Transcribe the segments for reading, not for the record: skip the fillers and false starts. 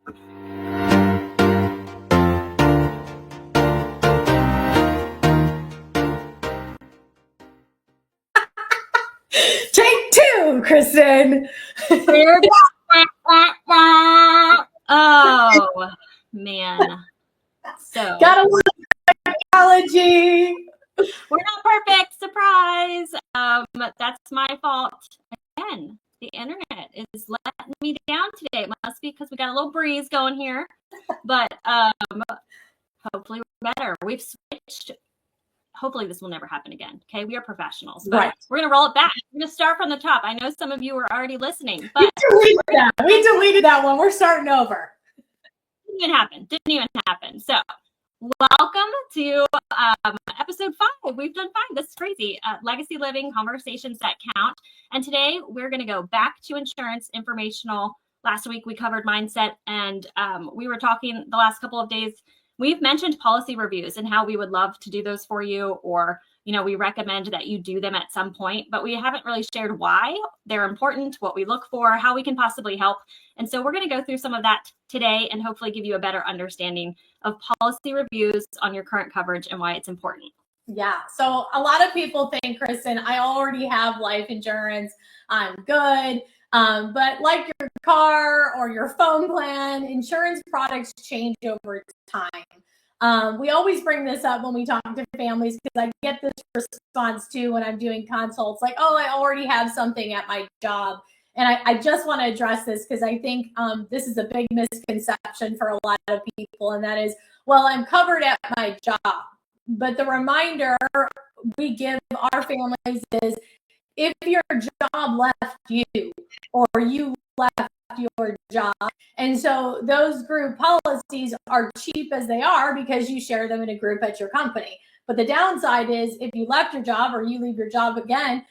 Take two, Kristen. Oh, man. So got a little technology. We're not perfect. Surprise. That's my fault. Again, the internet is letting me down today. It must be because we got a little breeze going here. But hopefully we're better. We've switched. Hopefully this will never happen again. Okay, we are professionals, but we're gonna roll it back. We're gonna start from the top. I know some of you are already listening, but we deleted that one. We're starting over. Didn't even happen. So welcome to episode 5. We've done 5. This is crazy. Legacy Living, Conversations That Count. And today we're going to go back to insurance informational. Last week we covered mindset, and we were talking the last couple of days. We've mentioned policy reviews and how we would love to do those for you, or we recommend that you do them at some point, but we haven't really shared why they're important, what we look for, how we can possibly help. And so we're going to go through some of that today and hopefully give you a better understanding of policy reviews on your current coverage and why it's important. Yeah. So a lot of people think, Kristen, I already have life insurance. I'm good. But like your car or your phone plan, insurance products change over time. We always bring this up when we talk to families because I get this response too when I'm doing consults, like, oh, I already have something at my job. And I just want to address this because I think this is a big misconception for a lot of people. And that is, well, I'm covered at my job. But the reminder we give our families is if your job left you or you left your job. And so those group policies are cheap as they are because you share them in a group at your company. But the downside is if you left your job or you leave your job again,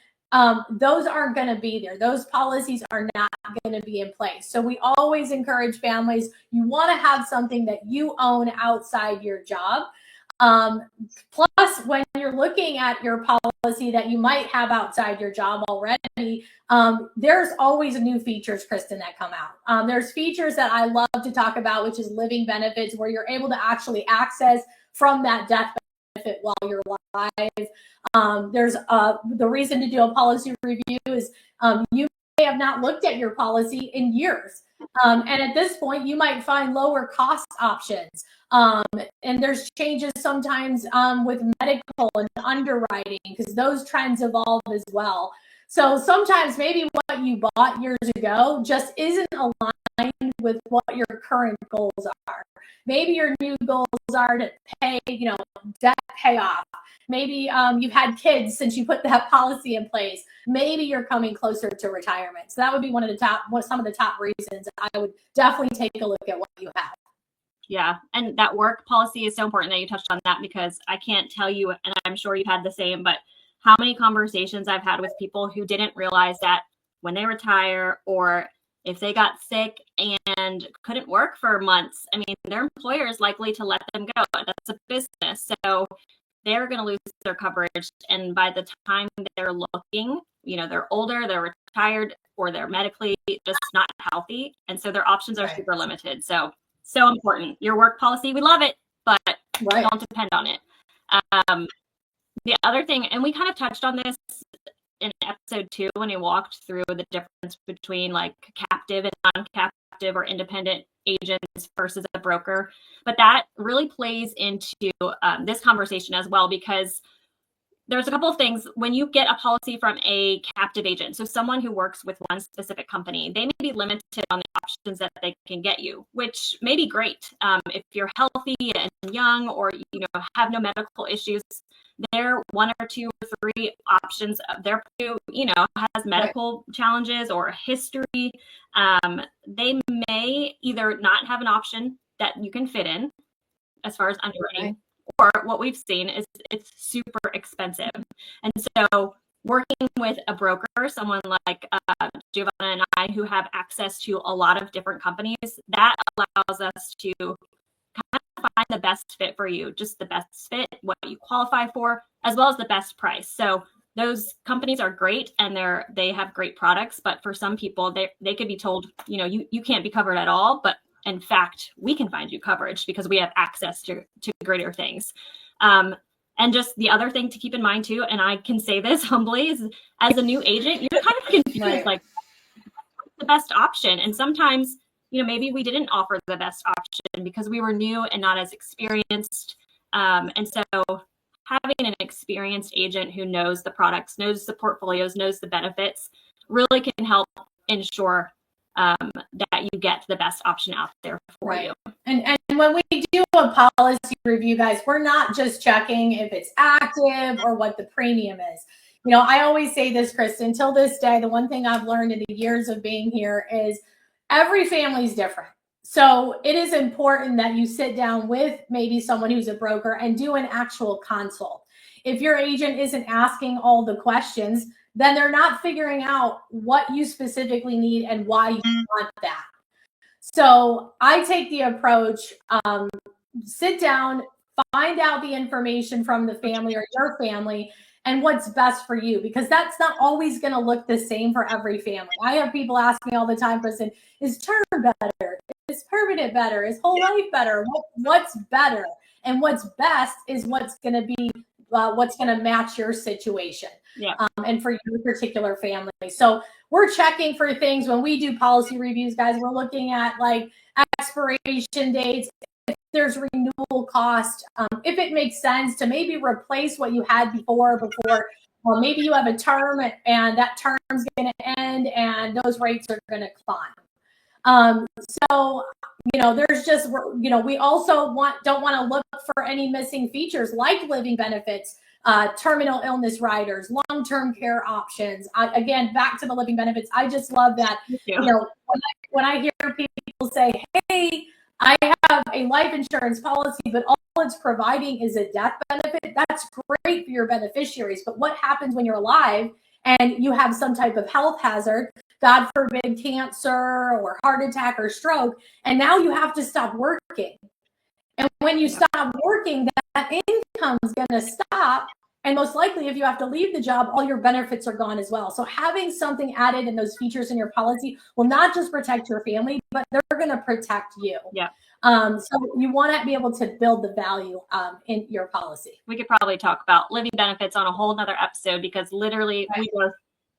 those aren't going to be there. Those policies are not going to be in place. So we always encourage families, you want to have something that you own outside your job. Plus, when you're looking at your policy that you might have outside your job already, there's always new features, Kristen, that come out. There's features that I love to talk about, which is living benefits, where you're able to actually access from that death benefit while you're alive. There's the reason to do a policy review is you may have not looked at your policy in years. And at this point, you might find lower cost options. And there's changes sometimes with medical and underwriting because those trends evolve as well. So sometimes maybe what you bought years ago just isn't aligned with what your current goals are. Maybe your new goals are to pay, debt payoff. Maybe you've had kids since you put that policy in place. Maybe you're coming closer to retirement. So that would be some of the top reasons I would definitely take a look at what you have. Yeah. And that work policy is so important that you touched on that because I can't tell you, and I'm sure you've had the same, but how many conversations I've had with people who didn't realize that when they retire or if they got sick and couldn't work for months, I mean, their employer is likely to let them go. That's a business. So they're going to lose their coverage. And by the time they're looking, they're older, they're retired, or they're medically just not healthy. And so their options are super limited. So important. Your work policy, we love it, but don't depend on it. The other thing, and we kind of touched on this in episode 2 when we walked through the difference between like captive and non-captive or independent agents versus a broker, but that really plays into this conversation as well because there's a couple of things when you get a policy from a captive agent. So someone who works with one specific company, they may be limited on the options that they can get you, which may be great. If you're healthy and young or, have no medical issues, their 1 or 2 or 3 options their, has medical challenges or history. They may either not have an option that you can fit in as far as underwriting. Or what we've seen is it's super expensive. And so working with a broker, someone like Giovanna and I, who have access to a lot of different companies, that allows us to kind of find the best fit for you, just the best fit, what you qualify for, as well as the best price. So those companies are great and they have great products, but for some people, they could be told, you can't be covered at all, but in fact, we can find you coverage because we have access to greater things. And just the other thing to keep in mind too, and I can say this humbly, is as a new agent, you're kind of confused, Right. like the best option. And sometimes, maybe we didn't offer the best option because we were new and not as experienced. And so having an experienced agent who knows the products, knows the portfolios, knows the benefits really can help ensure that you get the best option out there for Right. you. And when we do a policy review, guys, we're not just checking if it's active or what the premium is. I always say this, Kristen, until this day, the one thing I've learned in the years of being here is every family is different. So it is important that you sit down with maybe someone who's a broker and do an actual consult. If your agent isn't asking all the questions, then they're not figuring out what you specifically need and why you want that. So I take the approach, sit down, find out the information from the family or your family and what's best for you, because that's not always going to look the same for every family. I have people ask me all the time, Kristen, is term better? Is permanent better? Is whole life better? What's better? And what's best is what's going to be what's going to match your situation. Yeah. And for your particular family. So we're checking for things when we do policy reviews, guys. We're looking at like expiration dates, if there's renewal cost, if it makes sense to maybe replace what you had before, or maybe you have a term and that term's going to end and those rates are going to climb. So, there's just, we also don't want to look for any missing features like living benefits, terminal illness riders, long-term care options. Again, back to the living benefits. I just love that. When I hear people say, hey, I have a life insurance policy, but all it's providing is a death benefit, that's great for your beneficiaries. But what happens when you're alive and you have some type of health hazard, God forbid, cancer or heart attack or stroke, and now you have to stop working. And when you stop working, that income is going to stop. And most likely, if you have to leave the job, all your benefits are gone as well. So having something added in those features in your policy will not just protect your family, but they're going to protect you. Yeah. So you want to be able to build the value in your policy. We could probably talk about living benefits on a whole nother episode because literally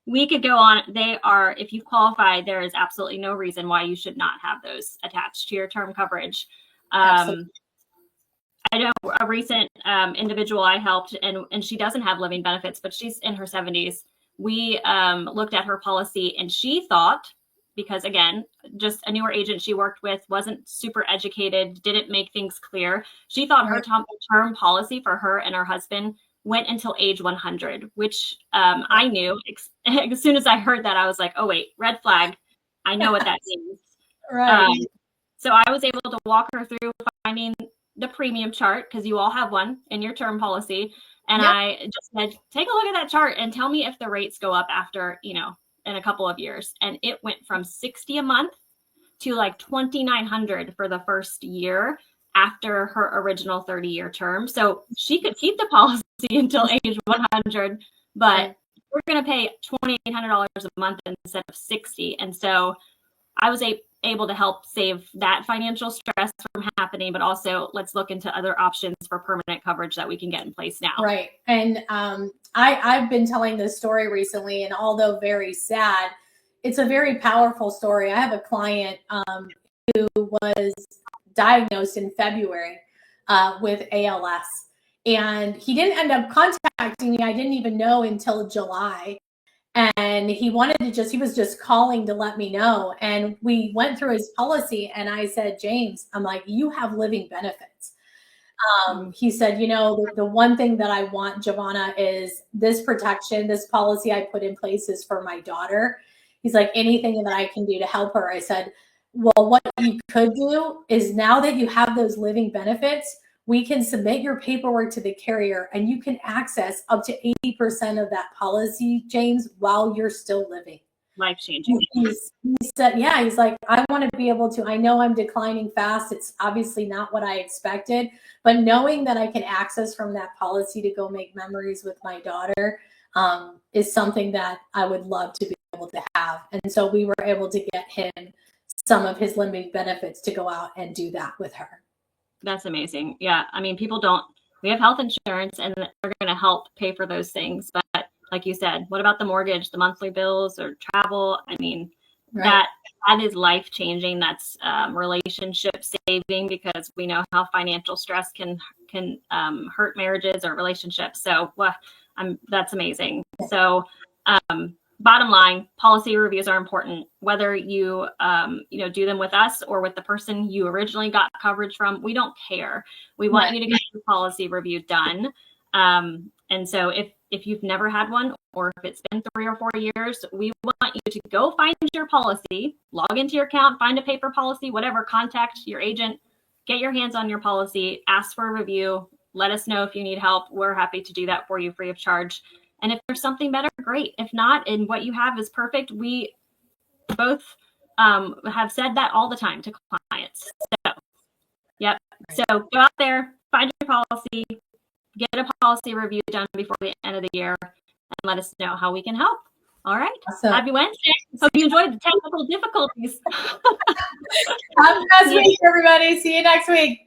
we could go on. They are, if you qualify, there is absolutely no reason why you should not have those attached to your term coverage. I know a recent individual I helped, and she doesn't have living benefits, but she's in her 70s. We looked at her policy, and she thought, because again, just a newer agent she worked with, wasn't super educated, didn't make things clear. She thought her term policy for her and her husband went until age 100, which I knew. As soon as I heard that, I was like, oh, wait, red flag. I know what that means. Right. So I was able to walk her through finding the premium chart, because you all have one in your term policy. And I just said, take a look at that chart and tell me if the rates go up after, in a couple of years. And it went from $60 a month to like $2,900 for the first year after her original 30-year term. So she could keep the policy until age 100, but we're going to pay $2,800 a month instead of $60. And so I was able to help save that financial stress from happening, but also let's look into other options for permanent coverage that we can get in place now. Right. And I've been telling this story recently, and although very sad, it's a very powerful story. I have a client who was diagnosed in February with ALS, and he didn't end up contacting me. I didn't even know until July. And he was just calling to let me know. And we went through his policy, and I said, James, I'm like, you have living benefits. He said, the one thing that I want, Giovanna, is this protection, this policy I put in place is for my daughter. He's like, anything that I can do to help her. I said, well, what you could do is, now that you have those living benefits, we can submit your paperwork to the carrier and you can access up to 80% of that policy, James, while you're still living. Life-changing. He said, he's like, I want to be able to, I know I'm declining fast. It's obviously not what I expected, but knowing that I can access from that policy to go make memories with my daughter is something that I would love to be able to have. And so we were able to get him some of his limited benefits to go out and do that with her. That's amazing. Yeah. I mean, we have health insurance and they're going to help pay for those things. But like you said, what about the mortgage, the monthly bills or travel? I mean, that is life changing. That's relationship saving, because we know how financial stress can hurt marriages or relationships. So that's amazing. So bottom line, policy reviews are important, whether you do them with us or with the person you originally got coverage from. We don't care. We want you to get your policy review done. And so if you've never had one, or if it's been 3 or 4 years, we want you to go find your policy, log into your account, find a paper policy, whatever, contact your agent, get your hands on your policy, ask for a review, let us know if you need help. We're happy to do that for you free of charge. And if there's something better, great. If not, and what you have is perfect, we both have said that all the time to clients. So, yep. So go out there, find your policy, get a policy review done before the end of the year, and let us know how we can help. All right. Awesome. Happy Wednesday. Hope you enjoyed the technical difficulties. Have a nice week, everybody. See you next week.